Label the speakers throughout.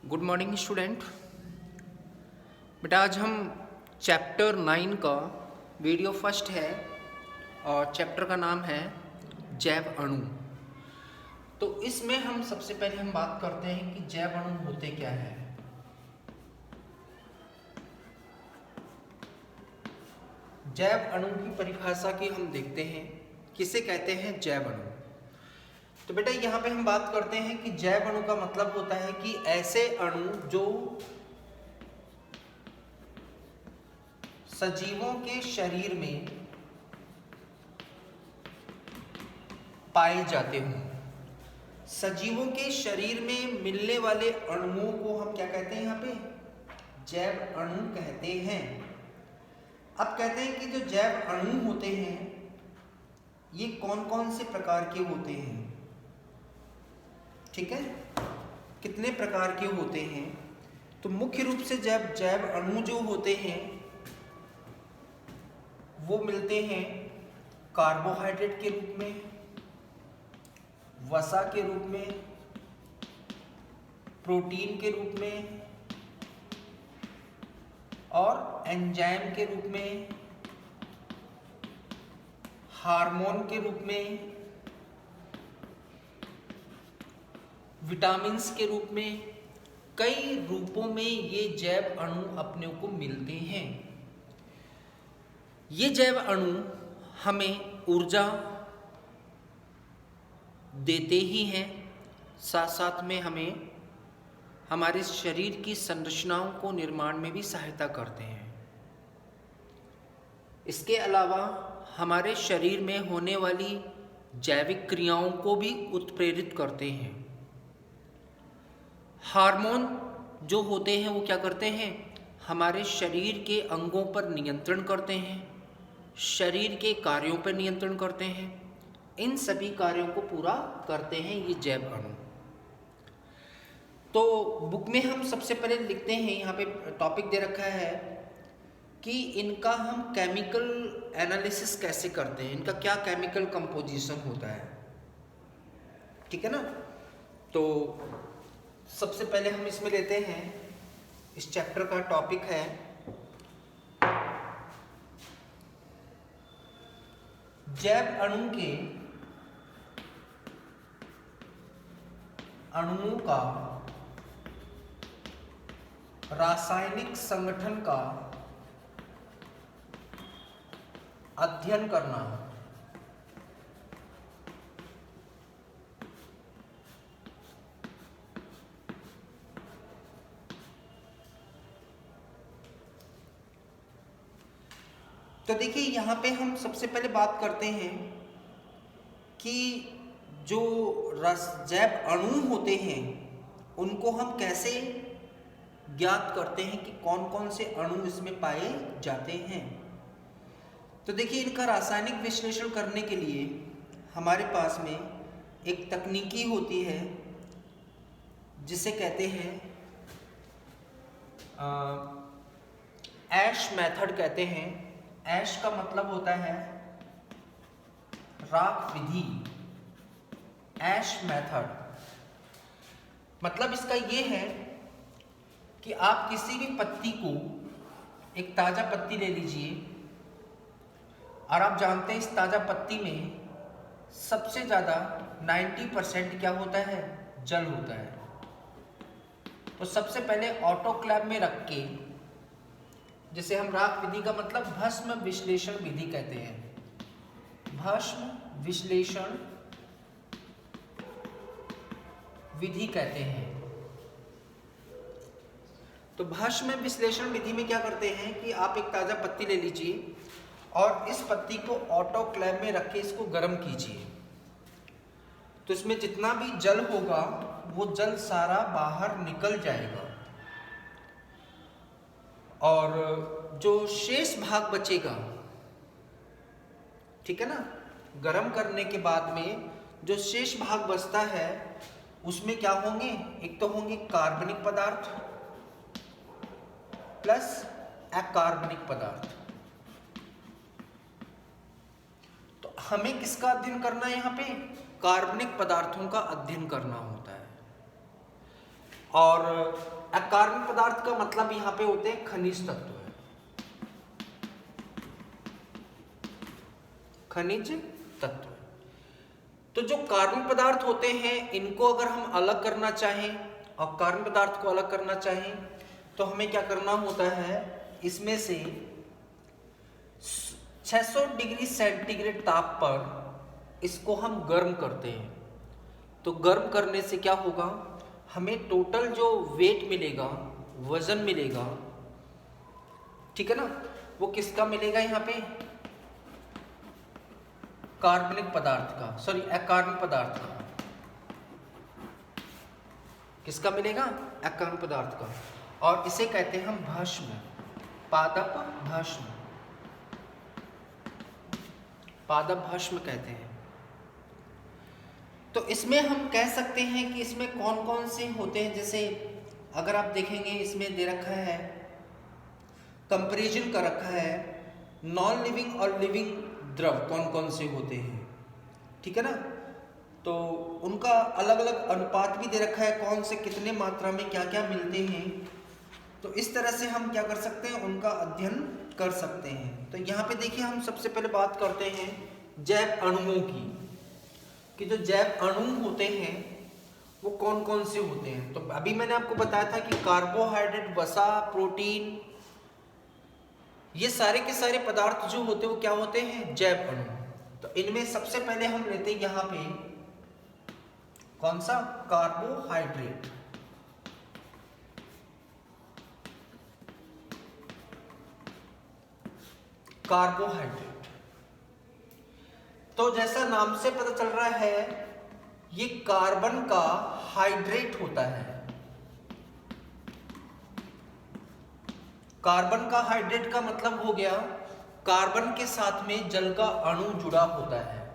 Speaker 1: Good morning student. बेटा आज हम चैप्टर 9 का वीडियो फर्स्ट है और चैप्टर का नाम है जैव अणु। तो इसमें हम सबसे पहले हम बात करते हैं कि जैव अणु होते क्या है। जैव अणु की परिभाषा की हम देखते हैं, किसे कहते हैं जैव अणु। तो बेटा यहाँ पे हम बात करते हैं कि जैव अणु का मतलब होता है कि ऐसे अणु जो सजीवों के शरीर में पाए जाते हों। सजीवों के शरीर में मिलने वाले अणुओं को हम क्या कहते हैं, यहाँ पे जैव अणु कहते हैं। अब कहते हैं कि जो जैव अणु होते हैं ये कौन कौन से प्रकार के होते हैं, ठीक है, कितने प्रकार के होते हैं। तो मुख्य रूप से जैव अणु जो होते हैं वो मिलते हैं कार्बोहाइड्रेट के रूप में, वसा के रूप में, प्रोटीन के रूप में और एंजाइम के रूप में, हार्मोन के रूप में, विटामिन्स के रूप में। कई रूपों में ये जैव अणु अपने को मिलते हैं। ये जैव अणु हमें ऊर्जा देते ही हैं, साथ साथ में हमें हमारे शरीर की संरचनाओं को निर्माण में भी सहायता करते हैं। इसके अलावा हमारे शरीर में होने वाली जैविक क्रियाओं को भी उत्प्रेरित करते हैं। हार्मोन जो होते हैं वो क्या करते हैं, हमारे शरीर के अंगों पर नियंत्रण करते हैं, शरीर के कार्यों पर नियंत्रण करते हैं। इन सभी कार्यों को पूरा करते हैं ये जैव अणु। तो बुक में हम सबसे पहले लिखते हैं, यहाँ पे टॉपिक दे रखा है कि इनका हम केमिकल एनालिसिस कैसे करते हैं, इनका क्या केमिकल कंपोजिशन होता है, ठीक है ना। तो सबसे पहले हम इसमें लेते हैं, इस चैप्टर का टॉपिक है जैव अणु के अणुओं का रासायनिक संगठन का अध्ययन करना। तो देखिए यहाँ पे हम सबसे पहले बात करते हैं कि जो जैव अणु होते हैं उनको हम कैसे ज्ञात करते हैं कि कौन कौन से अणु इसमें पाए जाते हैं। तो देखिए इनका रासायनिक विश्लेषण करने के लिए हमारे पास में एक तकनीकी होती है जिसे कहते हैं ऐश मेथड कहते हैं। ऐश का मतलब होता है राख विधि। ऐश मेथड मतलब इसका ये है कि आप किसी भी पत्ती को, एक ताजा पत्ती ले लीजिए और आप जानते हैं इस ताजा पत्ती में सबसे ज़्यादा 90% क्या होता है, जल होता है। तो सबसे पहले ऑटोक्लेव में रख के, जिसे हम राख विधि का मतलब भस्म विश्लेषण विधि कहते हैं, भस्म विश्लेषण विधि कहते हैं। तो भस्म विश्लेषण विधि में क्या करते हैं कि आप एक ताजा पत्ती ले लीजिए और इस पत्ती को ऑटोक्लेव में रख के इसको गर्म कीजिए। तो इसमें जितना भी जल होगा वो जल सारा बाहर निकल जाएगा और जो शेष भाग बचेगा, ठीक है ना, गर्म करने के बाद में जो शेष भाग बचता है उसमें क्या होंगे, एक तो होंगे कार्बनिक पदार्थ प्लस अकार्बनिक पदार्थ। तो हमें किसका अध्ययन करना है, यहाँ पे कार्बनिक पदार्थों का अध्ययन करना होता है। और अकार्बनिक पदार्थ का मतलब यहाँ पे होते हैं खनिज तत्व है, खनिज तत्व। तो जो कार्बन पदार्थ होते हैं इनको अगर हम अलग करना चाहें और कार्बन पदार्थ को अलग करना चाहें तो हमें क्या करना होता है, इसमें से 600 डिग्री सेंटीग्रेड ताप पर इसको हम गर्म करते हैं। तो गर्म करने से क्या होगा, हमें टोटल जो वेट मिलेगा, वजन मिलेगा, ठीक है ना, वो किसका मिलेगा, यहाँ पे कार्बनिक पदार्थ का, सॉरी अकार्बनिक पदार्थ का। किसका मिलेगा, अकार्बनिक पदार्थ का। और इसे कहते हैं हम भस्म, पादप भस्म, पादप भस्म कहते हैं। तो इसमें हम कह सकते हैं कि इसमें कौन कौन से होते हैं, जैसे अगर आप देखेंगे इसमें दे रखा है, कंपैरिजन कर रखा है नॉन लिविंग और लिविंग द्रव कौन कौन से होते हैं, ठीक है ना। तो उनका अलग अलग अनुपात भी दे रखा है, कौन से कितने मात्रा में क्या क्या मिलते हैं। तो इस तरह से हम क्या कर सकते हैं, उनका अध्ययन कर सकते हैं। तो यहाँ पे देखिए हम सबसे पहले बात करते हैं जैव अणुओं की, कि जो जैव अणु होते हैं वो कौन कौन से होते हैं। तो अभी मैंने आपको बताया था कि कार्बोहाइड्रेट, वसा, प्रोटीन, ये सारे के सारे पदार्थ जो होते हैं वो क्या होते हैं, जैव अणु। तो इनमें सबसे पहले हम लेते हैं यहाँ पे कौन सा, कार्बोहाइड्रेट। कार्बोहाइड्रेट तो जैसा नाम से पता चल रहा है ये कार्बन का हाइड्रेट होता है। कार्बन का हाइड्रेट का मतलब हो गया कार्बन के साथ में जल का अणु जुड़ा होता है।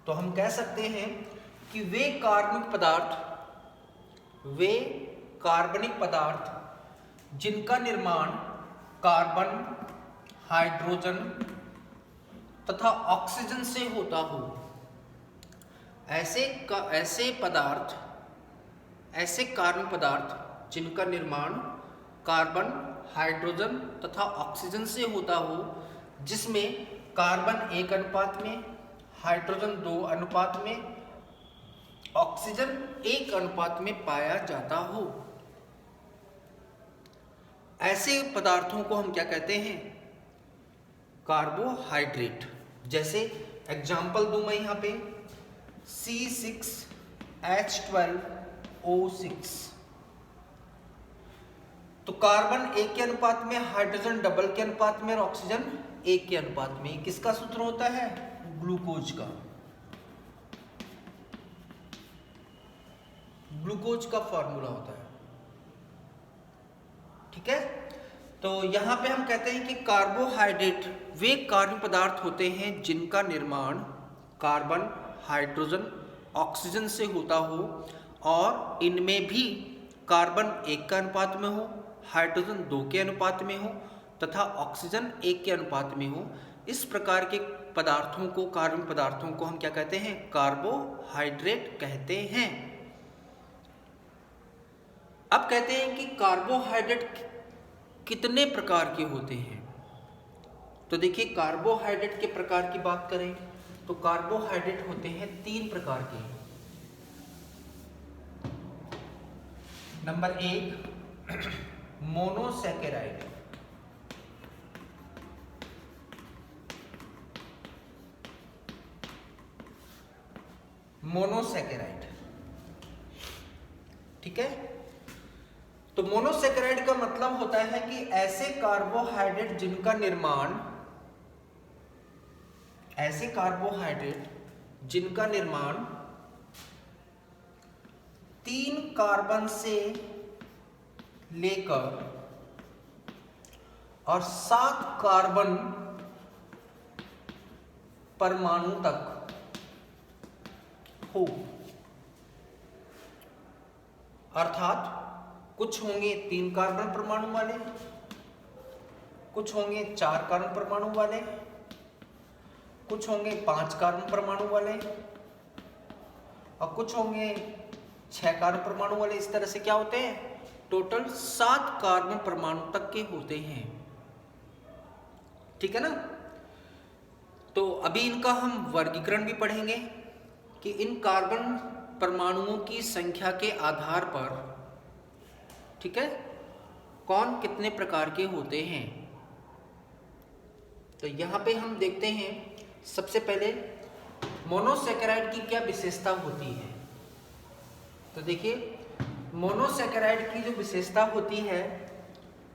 Speaker 1: तो हम कह सकते हैं कि वे कार्बनिक पदार्थ जिनका निर्माण कार्बन, हाइड्रोजन तथा ऑक्सीजन से होता हो, ऐसे कार्बन पदार्थ जिनका निर्माण कार्बन, हाइड्रोजन तथा ऑक्सीजन से होता हो, जिसमें कार्बन 1 अनुपात में, हाइड्रोजन 2 अनुपात में, ऑक्सीजन 1 अनुपात में पाया जाता हो, ऐसे पदार्थों को हम क्या कहते हैं, कार्बोहाइड्रेट। जैसे एग्जाम्पल दूं मैं यहाँ पे C6H12O6। तो कार्बन 1 के अनुपात में, हाइड्रोजन डबल के अनुपात में और ऑक्सीजन 1 के अनुपात में। किसका सूत्र होता है, ग्लूकोज का, ग्लूकोज का फॉर्मूला होता है, ठीक है। तो यहां पे हम कहते हैं कि कार्बोहाइड्रेट वे कार्बन पदार्थ होते हैं जिनका निर्माण कार्बन, हाइड्रोजन, ऑक्सीजन से होता हो और इनमें भी कार्बन 1 का अनुपात में हो, हाइड्रोजन 2 के अनुपात में हो तथा ऑक्सीजन 1 के अनुपात में हो। इस प्रकार के पदार्थों को, कार्बन पदार्थों को हम क्या कहते हैं, कार्बोहाइड्रेट कहते हैं। अब कहते हैं कि कार्बोहाइड्रेट कितने प्रकार के होते हैं। तो देखिए कार्बोहाइड्रेट के प्रकार की बात करें तो कार्बोहाइड्रेट होते हैं 3 प्रकार के। नंबर 1 मोनोसैकेराइड, मोनोसैकेराइड, ठीक है। तो मोनोसैकेराइड का मतलब होता है कि ऐसे कार्बोहाइड्रेट जिनका निर्माण, ऐसे कार्बोहाइड्रेट जिनका निर्माण 3 कार्बन से लेकर और 7 कार्बन परमाणु तक हो। अर्थात कुछ होंगे 3 कार्बन परमाणु वाले, कुछ होंगे 4 कार्बन परमाणु वाले, कुछ होंगे 5 कार्बन परमाणु वाले और कुछ होंगे 6 कार्बन परमाणु वाले। इस तरह से क्या होते हैं, टोटल 7 कार्बन परमाणु तक के होते हैं। ठीक है ना। तो अभी इनका हम वर्गीकरण भी पढ़ेंगे कि इन कार्बन परमाणुओं की संख्या के आधार पर, ठीक है, कौन कितने प्रकार के होते हैं। तो यहाँ पे हम देखते हैं सबसे पहले मोनोसैकेराइड की क्या विशेषता होती है। तो देखिए मोनोसैकेराइड की जो विशेषता होती है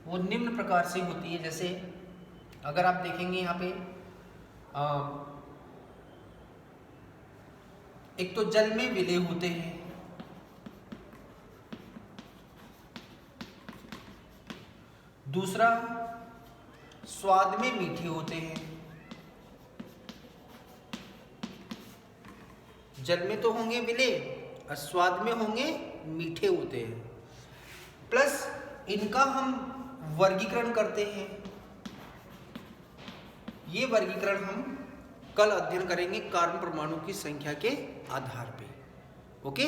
Speaker 1: वो निम्न प्रकार से होती है। जैसे अगर आप देखेंगे यहाँ पे एक तो जल में विलय होते हैं, दूसरा स्वाद में मीठे होते हैं। जल में तो होंगे विलय और स्वाद में होंगे मीठे होते हैं। प्लस इनका हम वर्गीकरण करते हैं। ये वर्गीकरण हम कल अध्ययन करेंगे कार्बन परमाणु की संख्या के आधार पे। ओके।